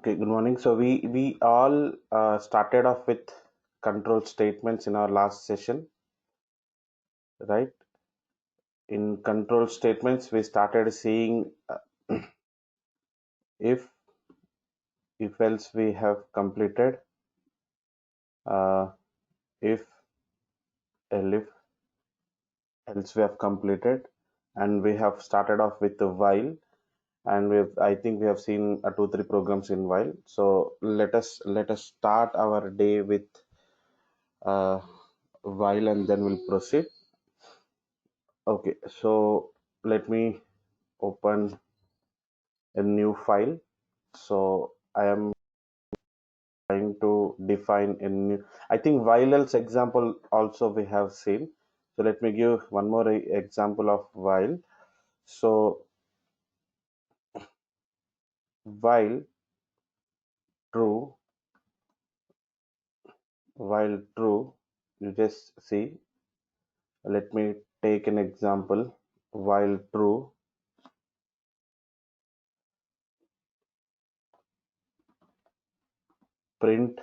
Okay, good morning. So we all started off with control statements in our last session, right? In control statements, we started seeing if else we have completed, uh, if elif else we have completed, and we have started off with the while, and I think we have seen 2 3 programs in while. So let us start our day with uh, while, and then we'll proceed. Okay, so let me open a new file. So I am trying to define a new, I think while else example also we have seen. So let me give one more example of while. So while true, you just see, let me take an example. While true, print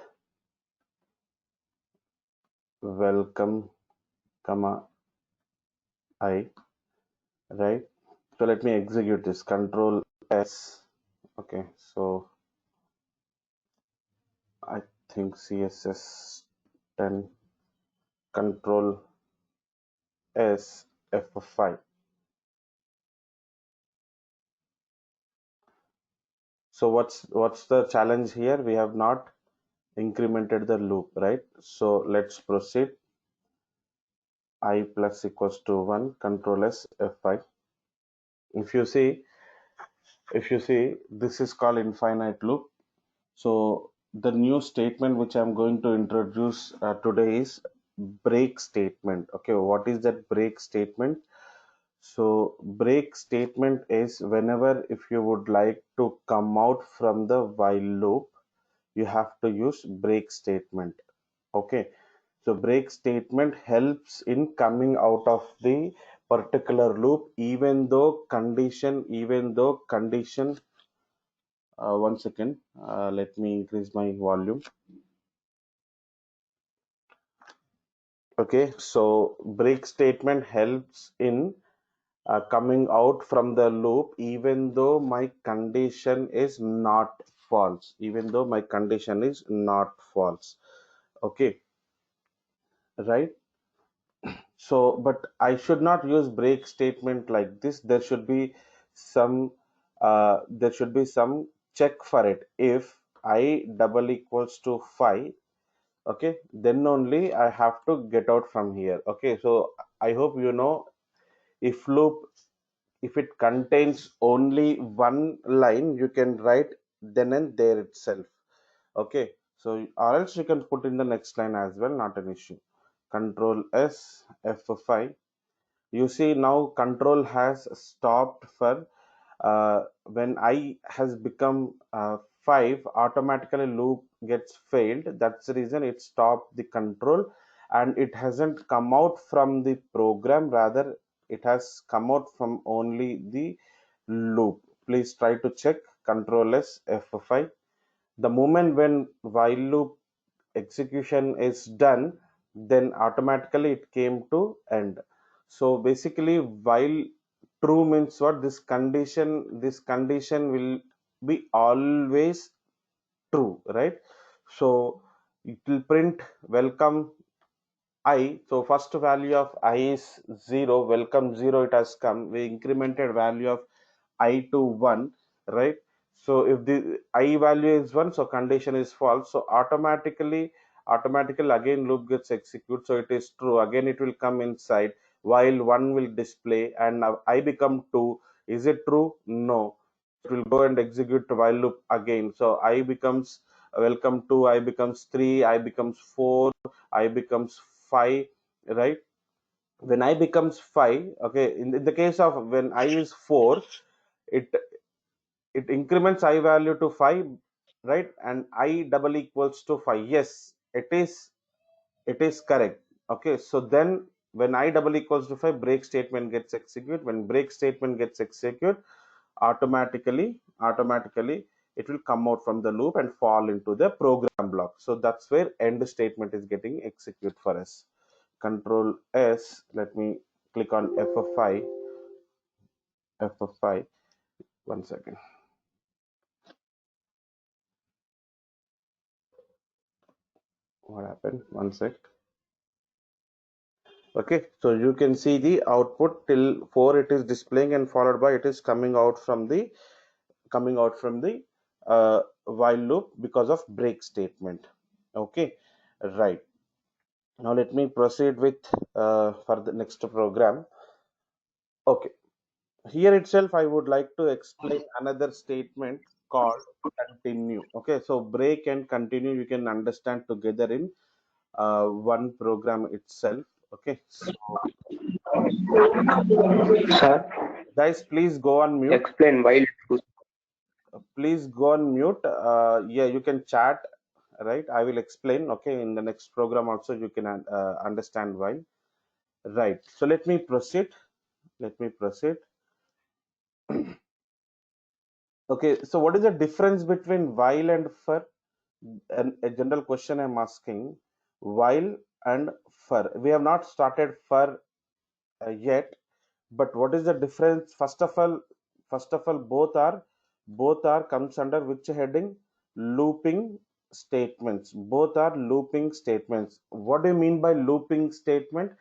welcome, comma I, right? So let me execute this. Control S. Okay, so I think CSS 10, Control S, F5. So what's the challenge here? We have not incremented the loop, right? So let's proceed. I plus equals to 1, Control S, F5. If you see, this is called infinite loop. So the new statement which I'm going to introduce today is break statement. Okay, what is that break statement? So break statement is whenever if you would like to come out from the while loop, you have to use break statement. Okay, so break statement helps in coming out of the particular loop, even though condition, one second, let me increase my volume. Okay, so break statement helps in coming out from the loop even though my condition is not false, okay, right? So but I should not use break statement like this. There should be some check for it. If I double equals to 5, okay, then only I have to get out from here. Okay, so I hope you know, if loop, if it contains only one line, you can write then and there itself. Okay, so or else you can put in the next line as well, not an issue. Control S, F5. You see now control has stopped for when I has become 5, automatically loop gets failed. That's the reason it stopped the control, and it hasn't come out from the program, rather it has come out from only the loop. Please try to check. Control S, F5. The moment when while loop execution is done, then automatically it came to end. So basically while true means what? This condition will be always true, right? So it will print welcome I. So first value of I is 0, welcome 0, it has come. We incremented value of I to 1, right? So if the I value is 1, so condition is false. So automatically again loop gets executed. So it is true. Again it will come inside while 1 will display, and now I become 2. Is it true? No. It will go and execute while loop again. So I becomes welcome 2, I becomes 3, I becomes 4, I becomes 5, right? When I becomes 5, okay, in the case of when I is 4, it increments I value to 5, right? And I double equals to 5. Yes, it is correct. Okay, so then when I double equals to 5, break statement gets executed. When break statement gets executed, automatically it will come out from the loop and fall into the program block. So that's where end statement is getting execute for us. Control S, let me click on FF5, FF5, 1 second. What happened? 1 sec. Okay, so you can see the output till 4 it is displaying, and followed by it is coming out from the while loop because of break statement. Okay, right. Now let me proceed with for the next program. Okay, here itself I would like to explain another statement called continue. Okay, so break and continue you can understand together in one program itself. Okay, so Sir, guys, please go on mute. explain while choose. Please go on mute. Yeah, you can chat, right? I will explain. Okay, in the next program also you can understand why. Right. So let me proceed. Let me proceed. Okay. So what is the difference between while and for? And a general question I'm asking. While and for. We have not started for yet, but what is the difference? First of all, both are comes under which heading? Looping statements. Both are looping statements. What do you mean by looping statement?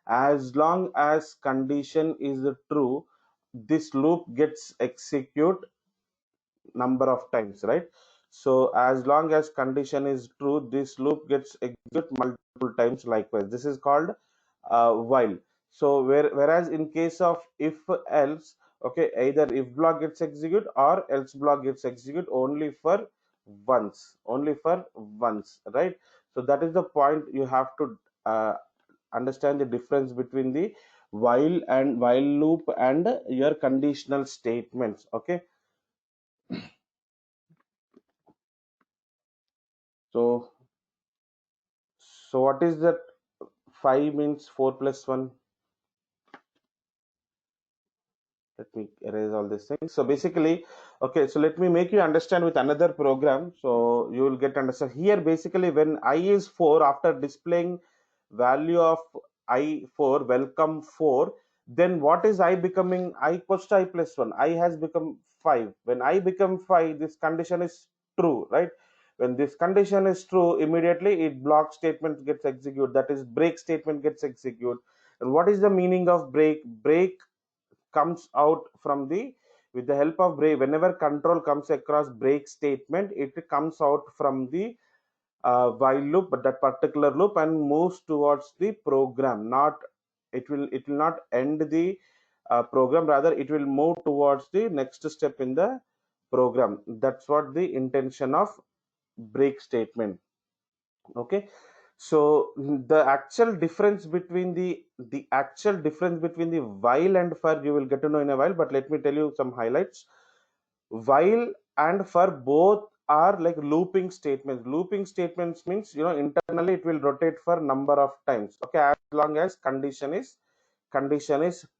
As long as condition is true, this loop gets execute number of times, right? So as long as condition is true, this loop gets execute multiple times. Likewise, this is called while. So whereas in case of if else, okay, either if block gets execute or else block gets execute only for once, right? So that is the point you have to understand the difference between the while loop and your conditional statements. Okay, so what is that? 5 means 4 plus 1. Let me erase all these things. So basically, okay, so let me make you understand with another program. So you will get understand here. Basically, when I is 4, after displaying value of I 4, welcome 4, then what is I becoming? I equals to I plus 1. I has become 5. When I become 5, this condition is true, right? When this condition is true, immediately it block statement gets executed. That is break statement gets executed. And what is the meaning of break? Break comes out from the with the help of break. Whenever control comes across break statement, it comes out from the while loop, but that particular loop, and moves towards the program. Not it will not end the program, rather it will move towards the next step in the program. That's what the intention of break statement. Okay, so the actual difference between the while and for you will get to know in a while, but let me tell you some highlights. While and for both are like looping statements. Looping statements means, internally it will rotate for number of times. Okay, as long as condition is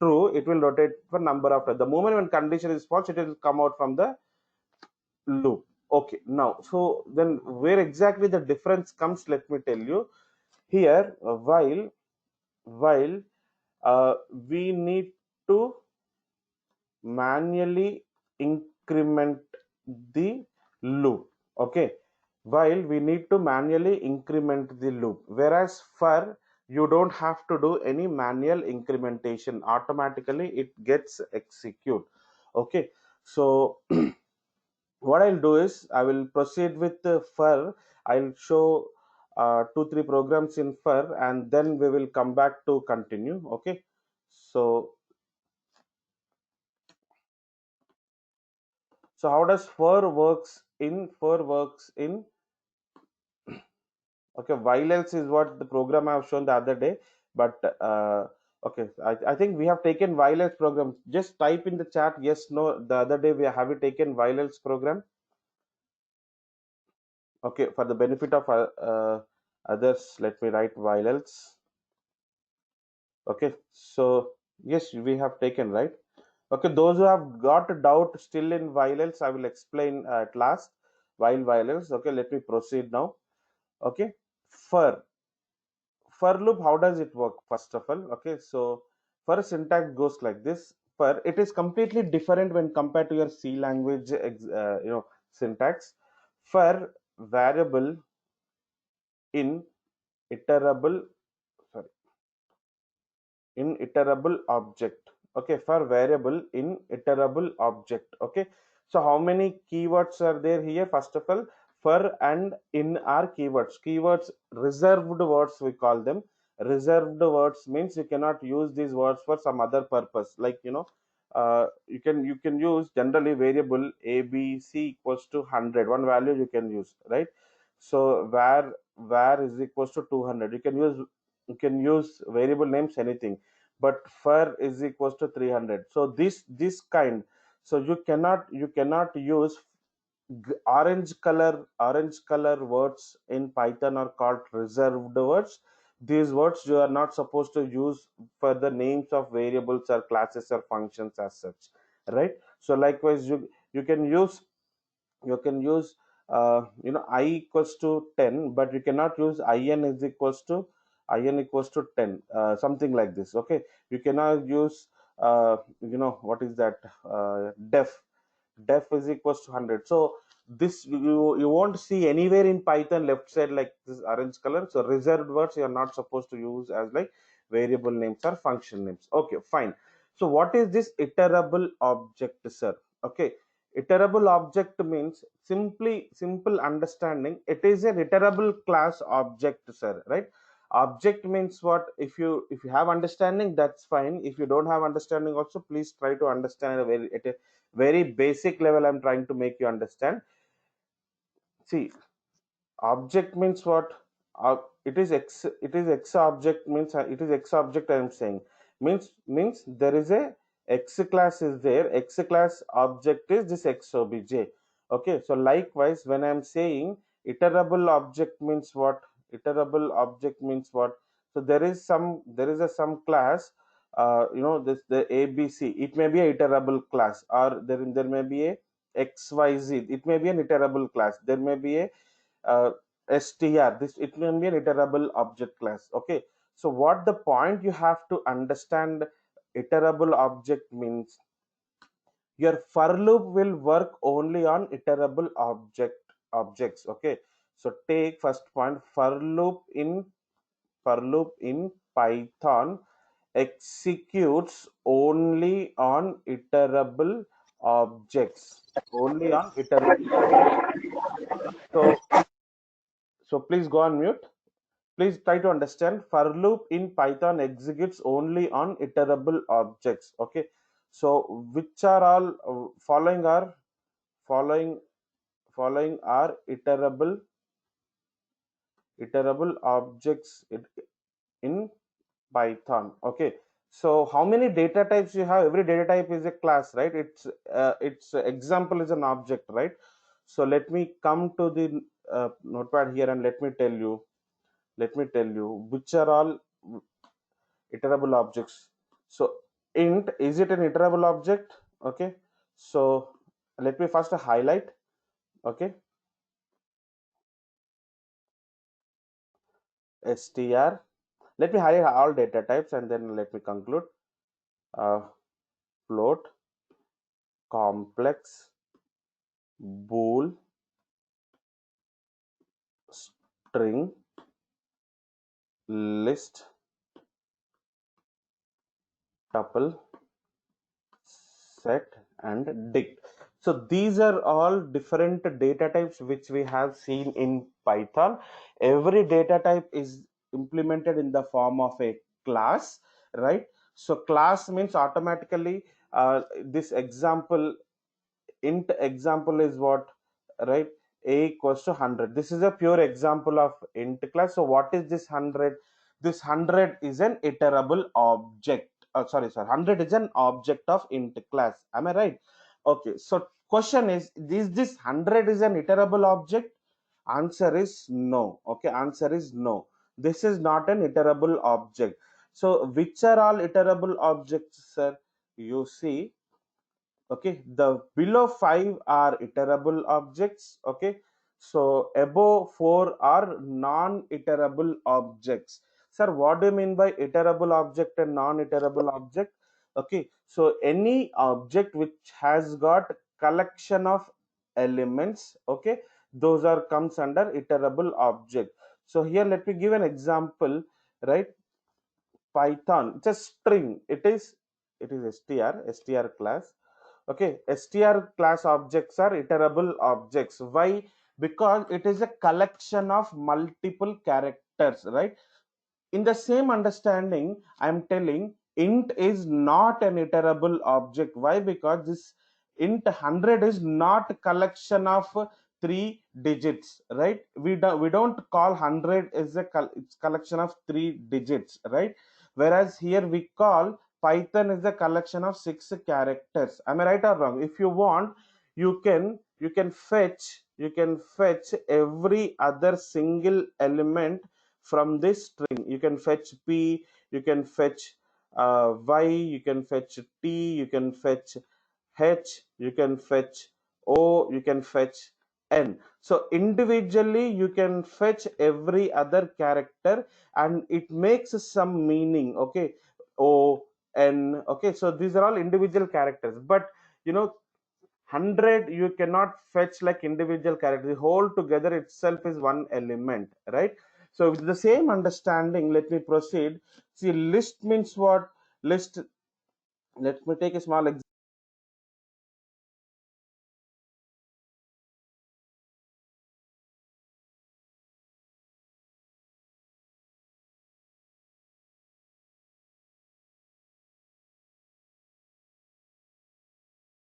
true, it will rotate for number of times. The moment when condition is false, it will come out from the loop. Okay, now, so then where exactly the difference comes, let me tell you. Here, while we need to manually increment the loop. Okay, while we need to manually increment the loop, whereas for you don't have to do any manual incrementation, automatically it gets execute. Okay, so what I'll do is I will proceed with the for. I'll show 2 3 programs in for, and then we will come back to continue. Okay, so how does for works in okay, while else is what the program I have shown the other day, but okay, I think we have taken while else program. Just type in the chat yes no, the other day we have we taken while else program. Okay, for the benefit of others, let me write while else. Okay, so yes, we have taken, right? Okay, those who have got a doubt still in while else, I will explain at last. while else. Okay, let me proceed now. Okay, for loop, how does it work? First of all, okay, so for syntax goes like this. For it is completely different when compared to your C language syntax. For variable in iterable, sorry, in iterable object. Okay, for variable in iterable object. Okay, so how many keywords are there here? First of all, for and in are keywords, reserved words we call them. Reserved words means you cannot use these words for some other purpose, like you can use generally variable abc equals to 100, one value you can use, right? So var is equals to 200, you can use variable names anything, but fur is equals to 300. So this kind, so you cannot use orange color words in Python are called reserved words. These words you are not supposed to use for the names of variables or classes or functions as such, right? So likewise, you can use I equals to 10, but you cannot use in equals to 10, something like this. Okay, you cannot use what is that, def is equals to 100. So this you won't see anywhere in Python left side like this orange color. So reserved words you are not supposed to use as like variable names or function names. Okay, fine. So what is this iterable object, sir? Okay, iterable object means, simple understanding, it is an iterable class object, sir, right? Object means what? If you have understanding, that's fine. If you don't have understanding also, please try to understand at a very basic level. I'm trying to make you understand. See, object means what? It is x object means, it is x object, I'm saying. Means there is a x class is there. X class object is this x obj. Okay, so likewise, when I'm saying iterable object means what? Iterable object means what? So there is a some class, this the abc, it may be a iterable class, or there may be a xyz, it may be an iterable class. There may be a uh, str, this it can be an iterable object class. Okay, so what the point you have to understand, iterable object means your for loop will work only on iterable objects. Okay, so take first point, for loop in Python executes only on iterable objects, only on iterable objects. So so please go on mute. Please try to understand, for loop in Python executes only on iterable objects. Okay, so which are all following following are iterable objects in Python. Okay, so how many data types you have? Every data type is a class, right? Its example is an object, right? So let me come to the notepad here, and let me tell you which are all iterable objects. So int, is it an iterable object? Okay, so let me first highlight. Okay, str, let me highlight all data types and then let me conclude. uh, Float, complex, bool, string, list, tuple, set, and dict. So these are all different data types which we have seen in Python. Every data type is implemented in the form of a class, right? So class means automatically, this example, int example is what, right? A equals to 100, this is a pure example of int class. So what is this 100? This 100 is an iterable object. Sorry, 100 is an object of int class, am I right? Okay, so question is this 100 is an iterable object? Answer is no. Okay, answer is no, this is not an iterable object. So which are all iterable objects, sir? You see, okay, the below 5 are iterable objects. Okay, So above 4 are non-iterable objects. Sir, what do you mean by iterable object and non-iterable object? Okay, so any object which has got collection of elements, okay, those are comes under iterable object. So here let me give an example, right? Python, it's a string. It is str class. Okay, str class objects are iterable objects. Why? Because it is a collection of multiple characters, right? In the same understanding, I'm telling int is not an iterable object. Why? Because this int 100 is not a collection of three digits, right? We don't call 100 as a it's collection of three digits, right? Whereas here we call Python is a collection of six characters. Am I right or wrong? If you want, you can fetch every other single element from this string. You can fetch p, you can fetch y, you can fetch t, you can fetch h, you can fetch o, you can fetch n. So individually you can fetch every other character and it makes some meaning. Okay, o, n. Okay, so these are all individual characters, but you know 100 you cannot fetch like individual characters. The whole together itself is one element, right? So with the same understanding, let me proceed. See, list means what? List, let me take a small example.